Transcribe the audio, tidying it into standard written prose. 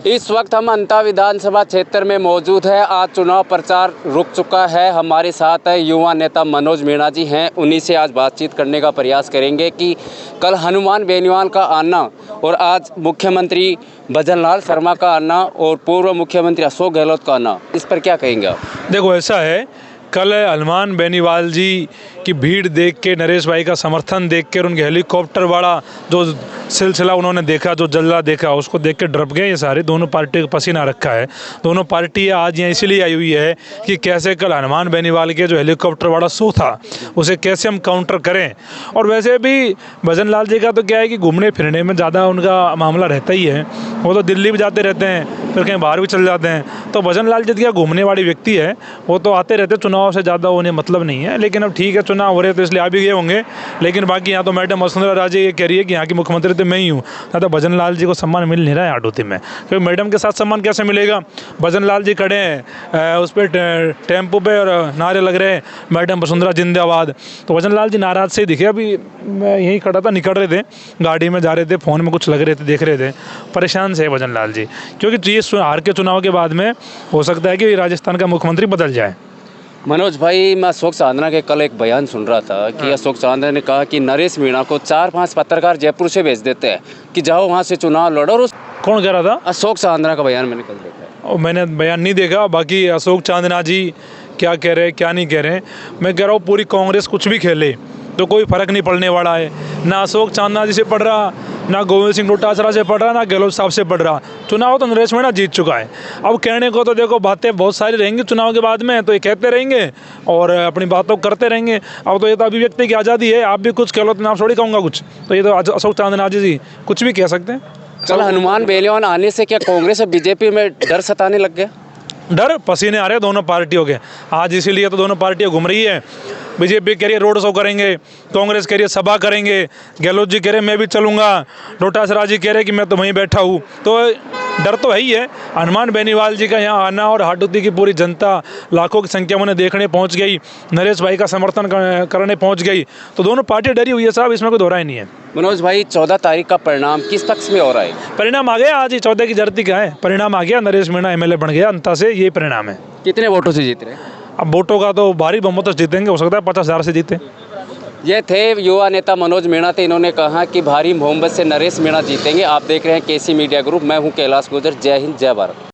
इस वक्त हम अंता विधानसभा क्षेत्र में मौजूद है। आज चुनाव प्रचार रुक चुका है। हमारे साथ है युवा नेता मनोज मीणा जी हैं। उन्हीं से आज बातचीत करने का प्रयास करेंगे कि कल हनुमान बेनीवाल का आना और आज मुख्यमंत्री भजनलाल शर्मा का आना और पूर्व मुख्यमंत्री अशोक गहलोत का आना, इस पर क्या कहेंगे आप? देखो, ऐसा है, कल हनुमान बेनीवाल जी की भीड़ देख के, नरेश भाई का समर्थन देख के, उनके हेलीकॉप्टर वाला जो सिलसिला उन्होंने देखा, जो जल्ला देखा, उसको देख के डर गए ये सारे। दोनों पार्टियों का पसीना रखा है। दोनों पार्टियां आज यहाँ इसलिए आई हुई है कि कैसे कल हनुमान बेनीवाल के जो हेलीकॉप्टर वाला शो था उसे कैसे हम काउंटर करें। और वैसे भी भजनलाल जी का तो क्या है कि घूमने फिरने में ज़्यादा उनका मामला रहता ही है। वो तो दिल्ली भी जाते रहते हैं, फिर कहीं बाहर भी चले जाते हैं। तो भजनलाल जी क्या घूमने वाली व्यक्ति है, वो तो आते रहते, चुनाव से ज़्यादा उन्हें मतलब नहीं है। लेकिन अब ठीक है, चुनाव हो रहे तो इसलिए आ भी गए होंगे। लेकिन बाकी यहाँ तो मैडम वसुंधरा राजे ये कह रही है कि यहाँ की मुख्यमंत्री तो मैं ही हूँ। तो भजनलाल जी को सम्मान मिल नहीं रहा है आडूती में, क्योंकि मैडम के साथ सम्मान कैसे मिलेगा? भजनलाल जी खड़े हैं उस पर टेम्पो पे और नारे लग रहे हैं, मैडम वसुंधरा जिंदाबाद। तो भजनलाल जी नाराज से दिखे। अभी मैं यहीं खड़ा था, निकल रहे थे, गाड़ी में जा रहे थे, फ़ोन में कुछ लग रहे थे, देख रहे थे। परेशान से भजनलाल जी, क्योंकि ये हार के चुनाव के बाद में हो सकता है कि राजस्थान का मुख्यमंत्री बदल जाए। मनोज भाई, मैं अशोक चांदना के कल एक बयान सुन रहा था कि अशोक चांदना ने कहा कि नरेश मीणा को 4-5 पत्रकार जयपुर से भेज देते हैं कि जाओ वहाँ से चुनाव लड़ो। और कौन कह रहा था? अशोक चांदना का बयान मैंने कल देखा है। और मैंने बयान नहीं देखा। बाकी अशोक चांदना जी क्या कह रहे हैं, क्या नहीं कह रहे हैं, मैं कह रहा हूँ पूरी कांग्रेस कुछ भी खेले तो कोई फ़र्क नहीं पड़ने वाला है। ना अशोक चांदना जी से पड़ रहा, ना गोविंद सिंह डोटासरा से पड़ रहा, ना गहलोत साहब से पड़ रहा। चुनाव तो नरेश मीणा जीत चुका है। अब कहने को तो देखो बातें बहुत सारी रहेंगी चुनाव के बाद में, तो ये कहते रहेंगे और अपनी बातों करते रहेंगे। अब तो ये तो अभिव्यक्ति की आज़ादी है, आप भी कुछ कह लो तो मैं आप थोड़ी कहूँगा कुछ। तो ये तो अशोक चांदना जी कुछ भी कह सकते हैं। कल हनुमान बेनीवाल आने से क्या कांग्रेस और बीजेपी में डर सताने लग गया? डर, पसीने आ रहे हैं दोनों पार्टियों के आज, इसीलिए तो दोनों पार्टियां घूम रही है। बीजेपी कह रही है रोड शो करेंगे, कांग्रेस कह रही है सभा करेंगे, गहलोत जी कह रहे हैं मैं भी चलूँगा, डोटासरा जी कह रहे हैं कि मैं तो वहीं बैठा हूँ। तो डर तो है ही है। हनुमान बेनीवाल जी का यहाँ आना और हाटुती की पूरी जनता लाखों की संख्या में उन्हें देखने पहुँच गई, नरेश भाई का समर्थन करने पहुँच गई। तो दोनों पार्टियाँ डरी हुई है साहब, इसमें कोई दोहरा ही नहीं है। मनोज भाई, 14 तारीख का परिणाम किस पक्ष में हो रहा है? परिणाम आ गया आज ही, 14 की जरूरत क्या है, परिणाम आ गया। नरेश मीणा एमएलए बन गया अंता से, यही परिणाम है। कितने वोटों से जीत रहे? अब वोटों का तो भारी बहुमत से जीतेंगे, हो सकता है 50,000 से जीते। ये थे युवा नेता मनोज मीणा थे। इन्होंने कहा कि भारी बहुमत से नरेश मीणा जीतेंगे। आप देख रहे हैं केसी मीडिया ग्रुप, मैं हूं कैलाश गुर्जर। जय हिंद, जय भारत।